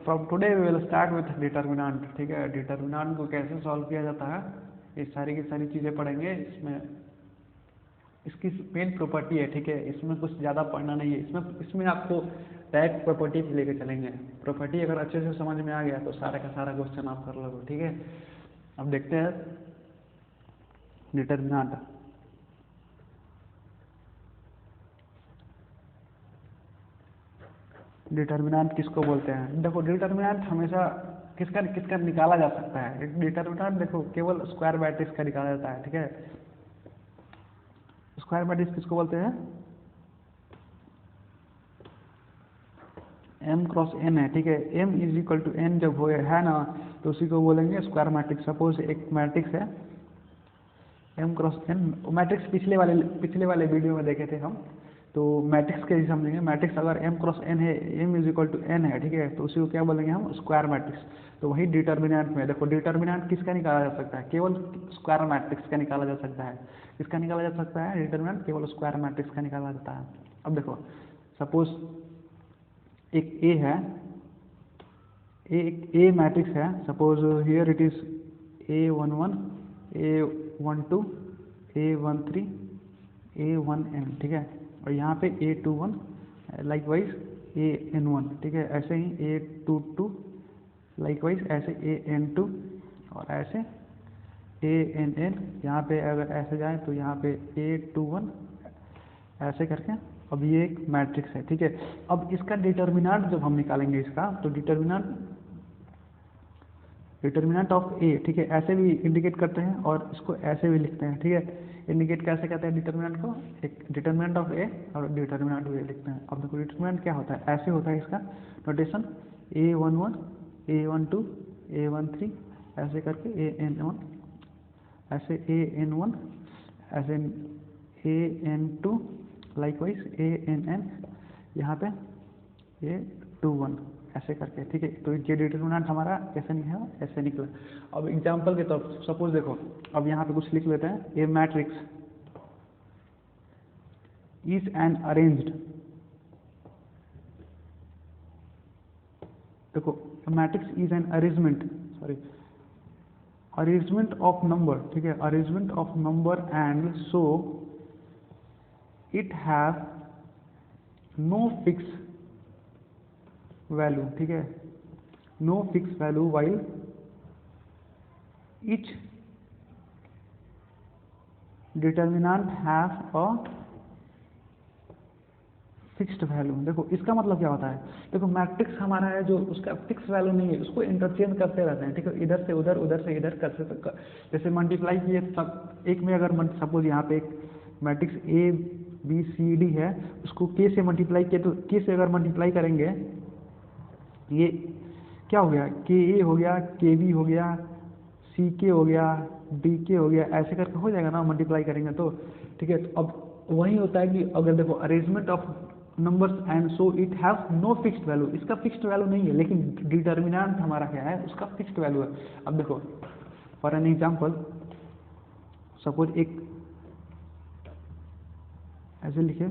From today we will start with determinant. ठीक है, determinant को कैसे सॉल्व किया जाता है ये सारी की सारी चीज़ें पढ़ेंगे। इसमें इसकी मेन प्रॉपर्टी है, ठीक है, इसमें कुछ ज़्यादा पढ़ना नहीं है। इसमें आपको डायरेक्ट प्रॉपर्टी पे लेके चलेंगे। प्रॉपर्टी अगर अच्छे से समझ में आ गया तो सारा का सारा क्वेश्चन आप कर लोगे। ठीक है, अब देखते हैं डिटर्मिनेंट। डिटर्मिनेंट किसको बोलते हैं? देखो डिटर्मिनेंट हमेशा किसका किसका निकाला जा सकता है। डिटर्मिनेंट देखो केवल स्क्वायर मैट्रिक्स का निकाला जाता है। ठीक है, स्क्वायर मैट्रिक्स किसको बोलते हैं? m क्रॉस n है। ठीक है, m is equal to n जब हो है ना तो उसी को बोलेंगे स्क्वायर मैट्रिक्स। सपोज एक मैट्रिक्स है m क्रॉस n, मैट्रिक्स पिछले वाले वीडियो में देखे थे हम, तो मैट्रिक्स कैसे समझेंगे? मैट्रिक्स अगर m क्रॉस n है, m is equal to n है, ठीक है, तो उसी को क्या बोलेंगे हम? Square matrix. तो वही डिटर्मिनेंट में देखो, डिटर्मिनेंट किसका निकाला जा सकता है? केवल स्क्वायर मैट्रिक्स का निकाला जा सकता है। किसका निकाला जा सकता है? डिटर्मिनेंट केवल स्क्वायर मैट्रिक्स का निकाला जाता है। अब देखो सपोज एक ए है, ए मैट्रिक्स है। Suppose here it is A11, A12, A13, A1n। ठीक है, और यहाँ पे A21 लाइकवाइज AN1। ठीक है, ऐसे ही A22 लाइकवाइज ऐसे AN2 और ऐसे ANN। यहाँ पे अगर ऐसे जाए तो यहाँ पे A21 ऐसे करके। अब ये एक मैट्रिक्स है। ठीक है, अब इसका डिटर्मिनेंट जब हम निकालेंगे इसका, तो डिटर्मिनेंट ऑफ ए, ठीक है, ऐसे भी इंडिकेट करते हैं और इसको ऐसे भी लिखते हैं। ठीक है, इंडिकेट कैसे कहते हैं डिटर्मिनेंट को? एक डिटर्मिनेंट ऑफ ए और डिटर्मिनेंट भी लिखते हैं। अब देखो डिटर्मिनेंट क्या होता है, ऐसे होता है इसका नोटेशन A11, A12, A13 ऐसे करके AN1, ऐसे AN1, ऐसे AN2 लाइकवाइज ANN, यहाँ पे A21 ऐसे करके। ठीक है, तो ये डिटर्मिनेंट हमारा कैसे नहीं है, ऐसे निकला। अब एग्जांपल के तौर पर सपोज देखो, अब यहाँ पे कुछ लिख लेते हैं। A matrix is an arranged, देखो matrix is an arrangement of number. ठीक है, arrangement of number and so it have no fix value. ठीक है, no fix value while each determinant have a fixed value. देखो इसका मतलब क्या होता है? देखो मैट्रिक्स हमारा है जो उसका फिक्स वैल्यू नहीं है, उसको इंटरचेंज करते रहते हैं। ठीक है, इधर से उधर, उधर से इधर करते, जैसे मल्टीप्लाई किए सब एक में, अगर सपोज यहाँ पे एक मैट्रिक्स ABCD है, उसको K से मल्टीप्लाई किया तो K से अगर मल्टीप्लाई करेंगे ये क्या हो गया? KA हो गया, KB हो गया, CK हो गया, DK हो गया, ऐसे करके हो जाएगा ना मल्टीप्लाई करेंगे तो। ठीक है, तो अब वही होता है कि अगर देखो arrangement of numbers and so it have no fixed value, इसका फिक्स्ड वैल्यू नहीं है, लेकिन डिटर्मिनेंट हमारा क्या है? उसका फिक्स्ड वैल्यू है। अब देखो फॉर एन एग्जांपल, सपोज एक ऐसे लिखे,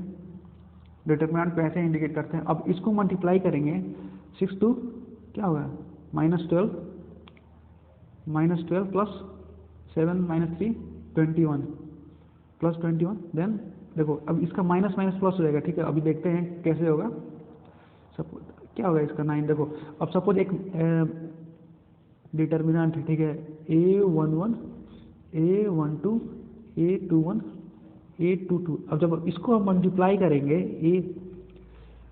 डिटर्मिनेंट को ऐसे इंडिकेट करते हैं। अब इसको मल्टीप्लाई करेंगे 6 टू क्या होगा? -12 प्लस 7 - 3 21 प्लस 21। देन देखो अब इसका माइनस माइनस प्लस हो जाएगा। ठीक है, अभी देखते हैं कैसे होगा। सपोज क्या होगा इसका 9। देखो अब सपोज एक डिटर्मिनेंट है। ठीक है, A11, A12, A21, A22। अब जब इसको हम मल्टीप्लाई करेंगे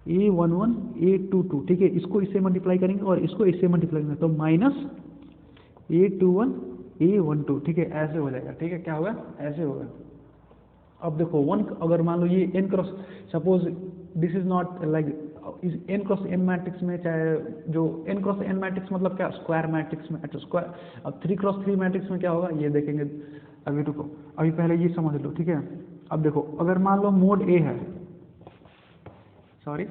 A11, A22, ठीक है, इसको इससे मल्टीप्लाई करेंगे और इसको इससे मल्टीप्लाई करेंगे तो माइनस A21, A12। ठीक है, ऐसे हो जाएगा। ठीक है, क्या होगा? ऐसे होगा। अब देखो 1 अगर मान लो ये n cross, suppose this is not like इस n क्रॉस n मैट्रिक्स में, चाहे जो n क्रॉस n मैट्रिक्स मतलब क्या? स्क्वायर मैट्रिक्स में, अच्छा स्क्वायर। अब 3 क्रॉस 3 मैट्रिक्स में क्या होगा ये देखेंगे। अभी रुको, अभी पहले ये समझ लो। ठीक है, अब देखो अगर मान लो मोड A है, सॉरी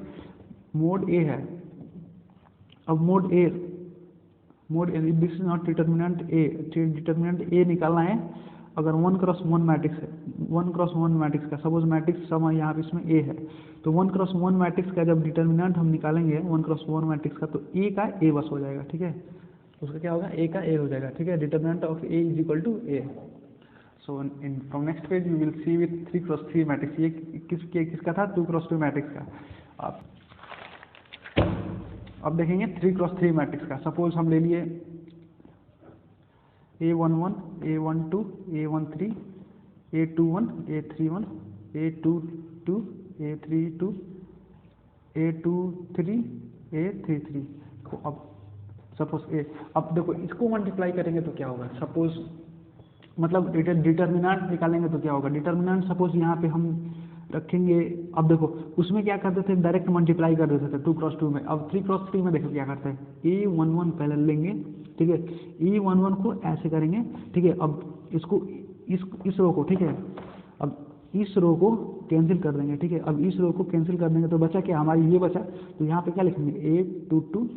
मोड A है। अब mode A this is not determinant A, determinant A निकालना है। अगर 1x1 मैट्रिक्स है, 1x1 मैट्रिक्स का सपोज मैट्रिक्स सम यहाँ पे इसमें ए है, तो 1x1 मैट्रिक्स का जब डिटर्मिनेंट हम निकालेंगे 1x1 मैट्रिक्स का, तो ए का ए बस हो जाएगा, ठीक है, उसका क्या होगा, ए का ए हो जाएगा, ठीक है, determinant of A is equal to A. So in from next page you will see with 3x3 matrix, ये किसका था, 2x2 मैट्रिक्स का। अब देखेंगे 3x3 मैट्रिक्स का, सपोज हम ले लिए A11, A12, A13, A21, A31, A22, A32, A23, A33 को अब सपोज ए, अब देखो इसको मल्टीप्लाई करेंगे तो क्या होगा, सपोज मतलब डिटर्मिनेंट निकालेंगे तो क्या होगा, डिटर्मिनेंट सपोज यहाँ पे हम रखेंगे। अब देखो उसमें क्या करते थे, डायरेक्ट मल्टीप्लाई कर देते थे 2x2 में। अब 3x3 में देखो क्या करते हैं, A11 पहले लेंगे, ठीक है, A11 को ऐसे करेंगे, ठीक है, अब इसको इस रो को, ठीक है, अब इस रो को कैंसिल कर देंगे, ठीक है, अब इस रो को कैंसिल कर देंगे तो बचा क्या, हमारी ये बचा, तो यहाँ पे क्या लिखेंगे, A22,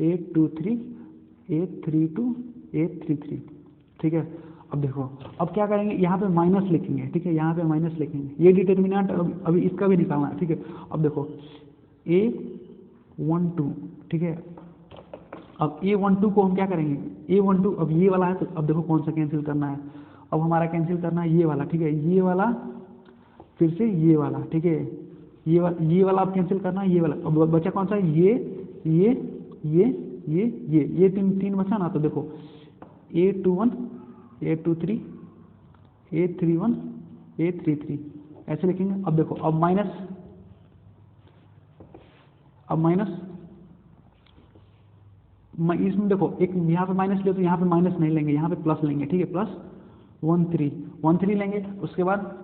A23, A32, A33, ठीक है। अब देखो अब क्या करेंगे, यहाँ पे माइनस लिखेंगे, ठीक है, यहाँ पे माइनस लिखेंगे, ये डिटर्मिनेंट अभी इसका भी निकालना है, ठीक है। अब देखो A12, ठीक है, अब A12 को हम क्या करेंगे, A12 अब ये वाला है, तो अब देखो कौन सा कैंसिल करना है, अब हमारा कैंसिल करना है ये वाला, ठीक है, ये वाला फिर से ये वाला, ठीक है, ये वाला अब कैंसिल करना है, ये वाला, अब बचा कौन सा, ये तीन बचा ना, तो देखो A21, A23, A31, A33 ऐसे लिखेंगे। अब देखो अब माइनस इसमें देखो एक यहाँ पे माइनस ले, तो यहाँ पे माइनस नहीं लेंगे, यहाँ पे प्लस लेंगे, ठीक है, प्लस 13 लेंगे। उसके बाद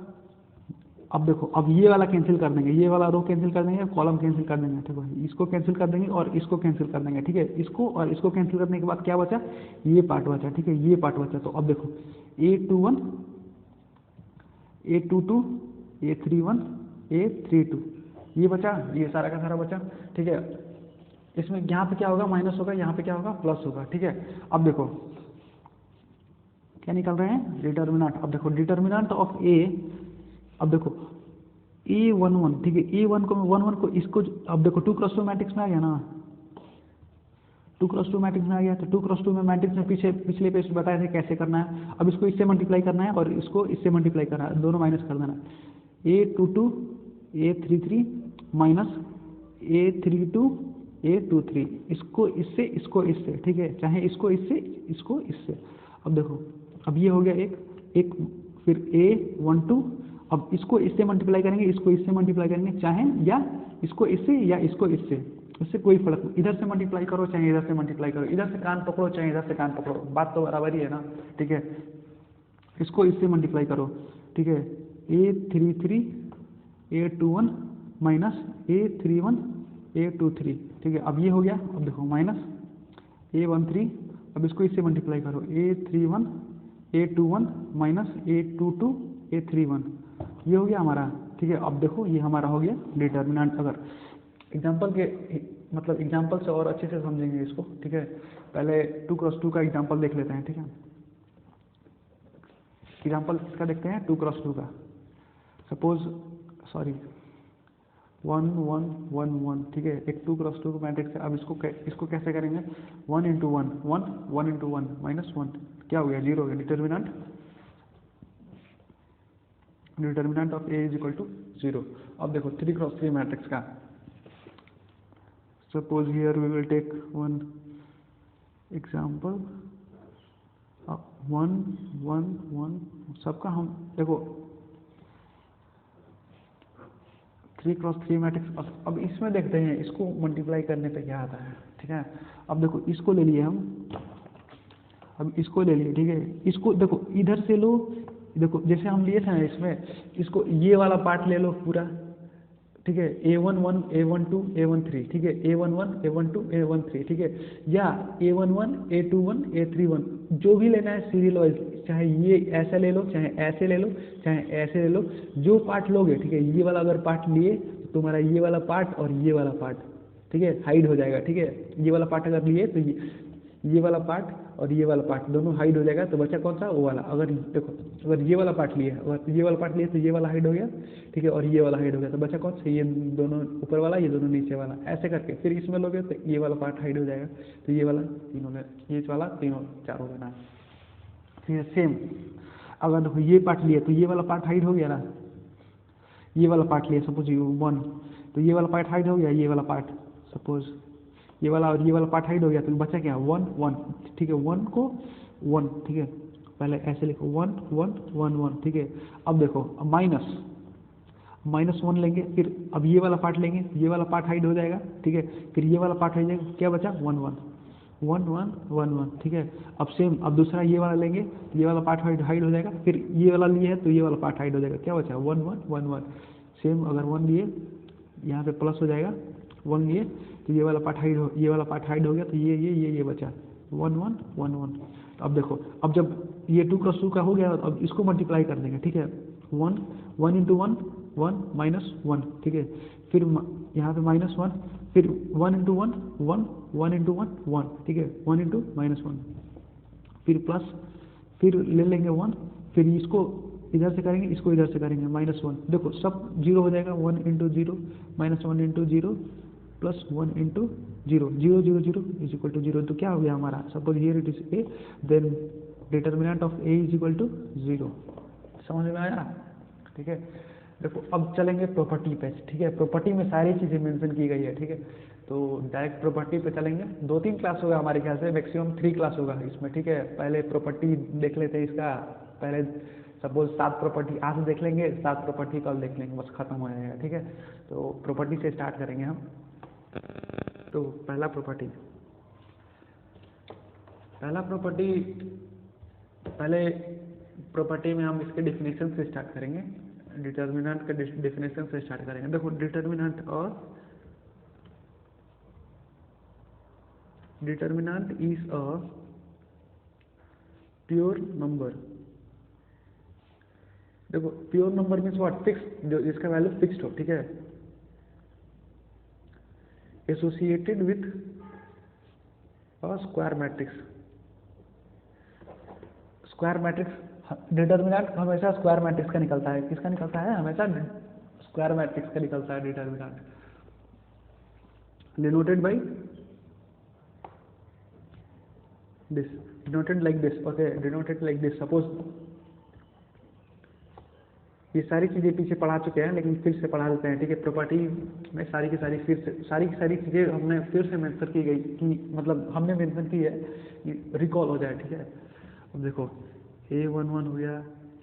अब देखो अब ये वाला कैंसिल कर देंगे, ये वाला रो कैंसिल कर देंगे, कॉलम कैंसिल कर देंगे, ठीक है, इसको कैंसिल कर देंगे और इसको कैंसिल कर देंगे, ठीक है, इसको और इसको कैंसिल करने के बाद क्या बचा, ये पार्ट बचा, ठीक है, ये पार्ट बचा। तो अब देखो A21, A22, A31, A32 ये बचा, ये सारा का सारा बचा, ठीक है। इसमें यहाँ पे क्या होगा, माइनस होगा, यहाँ पे क्या होगा, प्लस होगा, ठीक है। अब देखो क्या निकल रहे हैं, डिटर्मिनेंट। अब देखो डिटर्मिनेंट ऑफ ए, अब देखो A11, ठीक है, A11 को इसको, अब देखो 2x2 मैट्रिक्स में आ गया ना, 2x2 मैट्रिक्स में आ गया, तो 2x2 में मैट्रिक्स में पिछले पेज बताए थे कैसे करना है। अब इसको इससे मल्टीप्लाई करना है और इसको इससे मल्टीप्लाई करना है, दोनों माइनस कर देना। A22, A33 minus A32, A23, इसको इससे, ठीक है, चाहे इसको इससे। अब देखो अब ये हो गया एक फिर A12, अब इसको इससे मल्टीप्लाई करेंगे, इसको इससे मल्टीप्लाई करेंगे, चाहे या इसको इससे या इसको इससे कोई फर्क नहीं, इधर से मल्टीप्लाई करो चाहे इधर से मल्टीप्लाई करो, इधर से कान पकड़ो चाहे इधर से कान पकड़ो, बात तो बराबर ही है ना, ठीक है। इसको इससे मल्टीप्लाई करो, ठीक है, A33, A21 minus A31, A23, ठीक है। अब ये हो गया, अब देखो माइनस A13, अब इसको इससे मल्टीप्लाई करो, A31, A21 minus A22, A31, ये हो गया हमारा, ठीक है। अब देखो ये हमारा हो गया डिटर्मिनेंट। अगर एग्जाम्पल के मतलब एग्जाम्पल से और अच्छे से समझेंगे इसको, ठीक है। पहले 2x2 का एग्जाम्पल देख लेते हैं, ठीक है। एग्जाम्पल इसका देखते हैं 2x2 का, सपोज 1 1 1 1, ठीक है, एक 2x2 का मैट्रिक्स है। अब इसको कैसे करेंगे, 1 × 1 1 1 × 1 -1 क्या हो गया, 0 हो गया। Determinant of A is equal to 0। अब देखो 3x3 मैट्रिक्स का, suppose here we will take one example 1 1 1 सबका हम देखो 3x3 मैट्रिक्स। अब इसमें देखते हैं इसको मल्टीप्लाई करने पे क्या आता है, ठीक है। अब देखो इसको ले लिए हम, अब इसको ले लिए, ठीक है। इसको देखो इधर से लो, देखो जैसे हम लिए थे ना इसमें, इसको ये वाला पार्ट ले लो पूरा, ठीक है, A11 A12 A13, ठीक है, A11 A12 A13, ठीक है, या A11 A21 A31 जो भी लेना है सीरियल वाइज, चाहे ये ऐसा ले लो चाहे ऐसे ले लो चाहे ऐसे ले लो, जो पार्ट लोगे, ठीक है। ये वाला अगर पार्ट लिए तो तुम्हारा ये वाला पार्ट और ये वाला पार्ट, ठीक है, हाइड हो जाएगा, ठीक है। ये वाला पार्ट अगर लिए तो ये वाला पार्ट और ये वाला पार्ट दोनों हाइड हो जाएगा, तो बचा कौन सा, वो वाला। अगर देखो अगर ये वाला पार्ट लिया, अगर ये वाला पार्ट लिया तो ये वाला हाइड हो गया, ठीक है, और ये वाला हाइड हो गया, तो बचा कौन सा, ये दोनों ऊपर वाला, ये दोनों नीचे वाला। ऐसे करके फिर इसमें लोगे तो ये वाला पार्ट हाइड हो जाएगा, तो ये वाला 3 हो गया, ये वाला 3 4 हो गया। फिर सेम अगर देखो ये पार्ट लिया तो ये वाला पार्ट हाइड हो गया ना, ये वाला पार्ट लिया सपोज यू 1, तो ये वाला पार्ट हाइड हो गया, ये वाला पार्ट सपोज ये वाला, और ये वाला पार्ट हाइड हो गया, तो बचा क्या 1 1, ठीक है, 1 को 1, ठीक है, पहले ऐसे लिखो 1 1 1 1, ठीक है। अब देखो अब -1 लेंगे, फिर अब ये वाला पार्ट लेंगे, ये वाला पार्ट हाइड हो जाएगा, ठीक है, फिर ये वाला पार्ट हो जाएगा, क्या बचा 1 1 1 1 1 1, ठीक है। अब सेम अब दूसरा ये वाला लेंगे, तो ये वाला पार्ट हाइड हो जाएगा, फिर ये वाला लिए है तो ये वाला पार्ट हाइड हो जाएगा, क्या बचा 1 1 1 1। सेम अगर 1 लिए यहाँ पे प्लस हो जाएगा, 1 लिए तो ये वाला पार्ट हाइड हो गया, तो ये बचा 1 1 1 1। अब देखो अब जब ये 2 + 2 का हो गया, अब इसको मल्टीप्लाई कर देंगे, ठीक है, 1 1 × 1 1 -1, ठीक है, फिर यहाँ पे -1, फिर 1 × 1 1 1 × 1 1, ठीक है, 1 × -1, फिर प्लस, फिर ले लेंगे 1, फिर इसको इधर से करेंगे, इसको इधर से करेंगे -1, देखो सब 0 हो जाएगा, 1 × 0 -1 × 0 + 1 × 0 0 0 0 = 0, तो क्या हो गया हमारा, suppose here it is a, then determinant of a = 0। समझ में आया, ठीक है। देखो अब चलेंगे प्रॉपर्टी पे, ठीक है, प्रॉपर्टी में सारी चीज़ें मेंशन की गई है, ठीक है, तो डायरेक्ट प्रॉपर्टी पे चलेंगे। 2-3 क्लास होगा हमारे ख्याल से, मैक्सिमम 3 क्लास होगा इसमें, ठीक है। पहले प्रॉपर्टी देख लेते हैं इसका, पहले सपोज 7 प्रॉपर्टी आज देख लेंगे, 7 प्रॉपर्टी कल देख लेंगे, बस खत्म हो जाएगा, ठीक है। तो प्रॉपर्टी से स्टार्ट करेंगे हम। तो पहला प्रॉपर्टी, पहले प्रॉपर्टी में हम इसके डेफिनेशन से स्टार्ट करेंगे, डिटर्मिनेंट के डेफिनेशन से स्टार्ट करेंगे। देखो determinant is a pure number. देखो pure number means what, fix, जो इसका वैल्यू फिक्स्ड हो, ठीक है, associated with a square matrix. Square matrix determinant हमेशा स्क्वायर मैट्रिक्स का निकलता है, किसका निकलता है, हमेशा स्क्वायर मैट्रिक्स का निकलता है determinant, denoted by this, denoted like this, okay, denoted like this. Suppose ये सारी चीज़ें पीछे पढ़ा चुके हैं, लेकिन फिर से पढ़ा देते हैं, ठीक है। प्रॉपर्टी में सारी की सारी चीज़ें हमने फिर से मेंशन की गई, कि मतलब हमने मेंशन की है कि रिकॉल हो जाए, ठीक है। अब देखो A11 हो गया,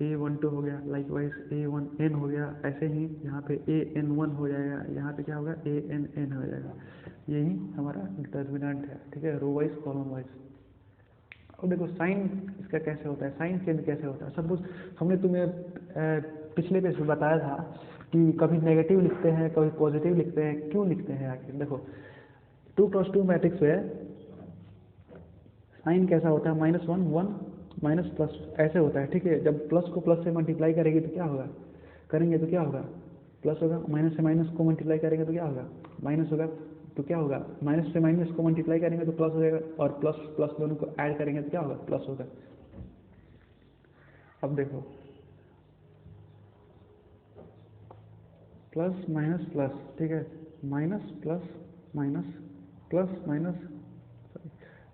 A12 हो गया, लाइकवाइज A1n हो गया, ऐसे ही यहाँ पे AN1 हो जाएगा, यहाँ पे क्या होगा ANN हो जाएगा। यही हमारा डिटर्मिनेंट है, ठीक है, रो वाइज कॉलम वाइज। अब देखो साइन इसका कैसे होता है, साइन चेंज कैसे होता है। सपोज हमने तुम्हें पिछले पेज में बताया था कि कभी नेगेटिव लिखते हैं, कभी पॉजिटिव लिखते हैं, क्यों लिखते हैं आखिर। देखो 2 + 2 मैट्रिक्स में साइन कैसा होता है, -1 1 माइनस प्लस ऐसे होता है, ठीक है। जब प्लस को प्लस से मल्टीप्लाई करेंगे तो क्या होगा, प्लस होगा, माइनस से माइनस को मल्टीप्लाई करेंगे तो क्या होगा, माइनस होगा, तो क्या होगा, माइनस से माइनस को मल्टीप्लाई करेंगे तो प्लस हो जाएगा, और प्लस प्लस दोनों को ऐड करेंगे तो क्या होगा, प्लस होगा। अब देखो प्लस माइनस प्लस, ठीक है, minus plus minus plus minus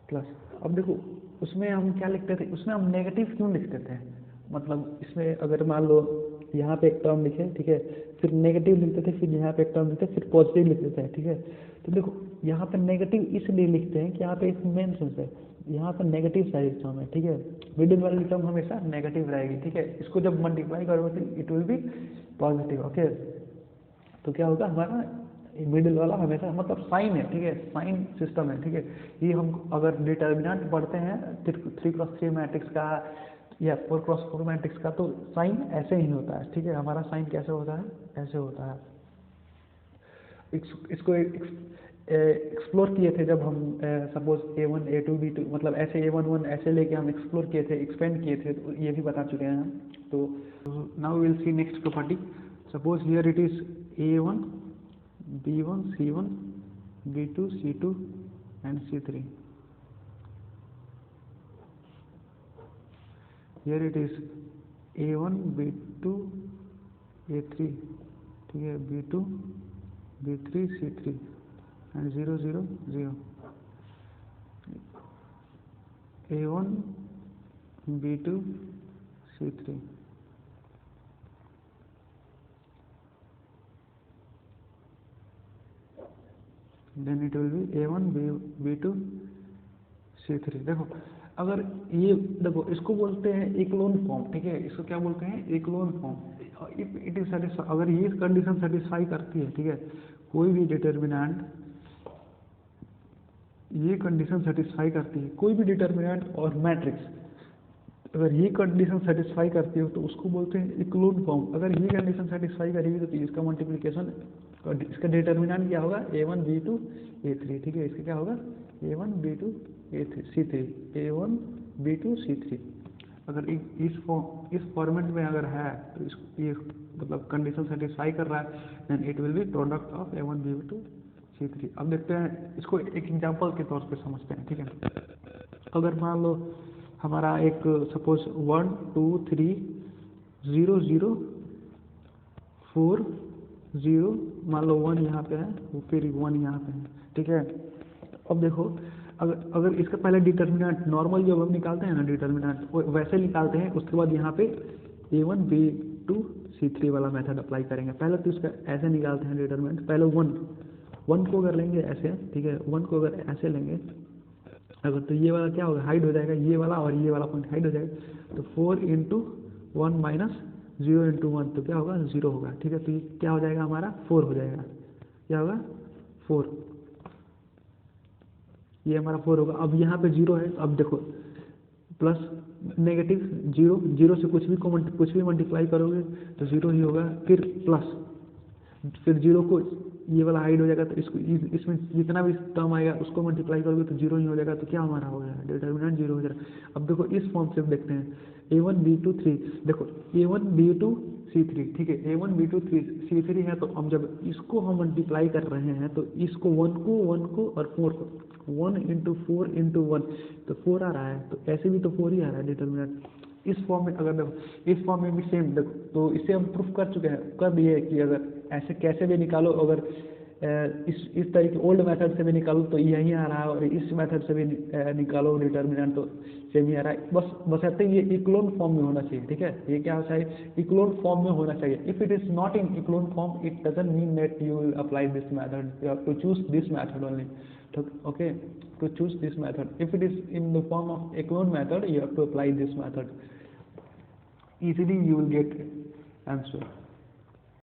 plus. अब देखो उसमें हम क्या लिखते थे, उसमें हम नेगेटिव क्यों लिखते थे, मतलब इसमें अगर मान लो यहाँ पे एक टर्म लिखे, ठीक है, फिर नेगेटिव लिखते थे, फिर यहाँ पे एक टर्म लिखते थे, फिर पॉजिटिव लिखते थे, ठीक है। तो देखो यहाँ पे नेगेटिव इसलिए लिखते हैं कि यहाँ पे एक मेन सेंस है, यहाँ पर नेगेटिव साइड टर्म है, ठीक है, मिडिल वाली टर्म हमेशा नेगेटिव रहेगी, ठीक है। इसको जब मल्टीप्लाई करोगे तो it will B positive, okay. तो क्या होगा, हमारा मिडिल वाला हमेशा मतलब साइन है, ठीक है, साइन सिस्टम है, ठीक है। ये हम अगर डिटर्मिनेंट पढ़ते हैं 3x3 मैट्रिक्स का या 4x4 मैट्रिक्स का, तो साइन ऐसे ही होता है, ठीक है। हमारा साइन कैसे होता है, ऐसे होता है। इसको एक्सप्लोर किए थे जब हम सपोज A1 A2 B2 मतलब ऐसे A11 ऐसे लेके हम एक्सप्लोर किए थे, एक्सपेंड किए थे, तो ये भी बता चुके हैं हम। तो now will see next property. Suppose here it is A1 B1 C1 B2 C2 and C3। Here it is A1 B2 A3, ठीक है, B2 B3 C3 and 0 0 0, A1 B2 C3, then it will be A1 B2 C3। देखो अगर ये देखो इसको बोलते हैं echelon form, ठीक है, इसको क्या बोलते हैं, echelon form. If it is satisfy, अगर ये कंडीशन सेटिस्फाई करती है, ठीक है, कोई भी डिटर्मिनेंट, ये कंडीशन सेटिस्फाई करती है कोई भी डिटर्मिनेंट और मैट्रिक्स, अगर ये कंडीशन सेटिस्फाई करती है तो उसको बोलते हैं इक्लोन फॉर्म। अगर ये कंडीशन सेटिस्फाई करेगी तो इसका मल्टीप्लिकेशन, इसका डिटर्मिनेंट क्या होगा, A1 B2 A3, ठीक है, इसका क्या होगा A1 B2 A3 C3, A1 B2 C3। अगर इस फॉर्मेट में अगर है तो ये मतलब कंडीशन सेटिस्फाई कर रहा है, then it will be product of A1 B2 C3। अब देखते हैं इसको एक एग्जांपल के तौर पे समझते हैं, ठीक है। अगर मान लो हमारा एक सपोज 1 2 3 0 0 4 0, मान लो 1 यहाँ पे है फिर 1 यहाँ पे है, ठीक है। अब देखो अगर इसका पहले डिटर्मिनेंट नॉर्मल जो हम निकालते हैं ना डिटर्मिनेंट वैसे निकालते हैं, उसके बाद यहाँ पे A1 B2 C3 वाला मेथड अप्लाई करेंगे। पहले तो इसका ऐसे निकालते हैं डिटर्मिनेंट, पहले 1 को अगर लेंगे ऐसे, ठीक है, 1 को अगर ऐसे लेंगे अगर, तो ये वाला क्या होगा, हाइड हो जाएगा, ये वाला और ये वाला पॉइंट हाइड हो जाएगा, तो 4 × 1 माइनस 0 × 1 तो क्या होगा 0 होगा, ठीक है। तो ये क्या हो जाएगा हमारा 4 हो जाएगा, क्या होगा 4, ये हमारा 4 होगा। अब यहाँ पे 0 है, अब देखो प्लस नेगेटिव 0 0 से कुछ भी मल्टीप्लाई करोगे तो 0 ही होगा, फिर प्लस, फिर 0 को ये वाला हाइड हो जाएगा, तो इसको इसमें जितना भी टर्म आएगा उसको मल्टीप्लाई करोगे तो 0 ही हो जाएगा, तो क्या हमारा हो जाएगा डिटर्मिनेंट 0 हो जाएगा। अब देखो इस फॉर्म से देखते हैं A1 B2 3, देखो A1 B2 C3, ठीक है, A1 B2 C3 है, तो हम जब इसको हम मल्टीप्लाई कर रहे हैं तो इसको 1 को और 4 को 1 × 4 × 1 तो 4 आ रहा है, तो ऐसे भी तो 4 ही आ रहा है डिटर्मिनेंट। इस फॉर्म में अगर देखो इस फॉर्म में भी सेम देखो, तो इससे हम प्रूफ कर चुके हैं, कर दिए कि अगर ऐसे कैसे भी निकालो, अगर इस तरीके ओल्ड मेथड से भी निकालो तो यही आ रहा है, और इस मेथड से भी निकालो डिटर्मिनेंट तो सेम ही आ रहा है। बस ऐसे ये इक्लोन फॉर्म में होना चाहिए, ठीक है, ये क्या होना चाहिए, इक्लोन फॉर्म में होना चाहिए। If it is not in echelon form it doesn't mean that you will apply this method, you have to choose this method only, okay, to choose this method. If it is in the form of clone method, you have to apply this method. Easily you will get answer.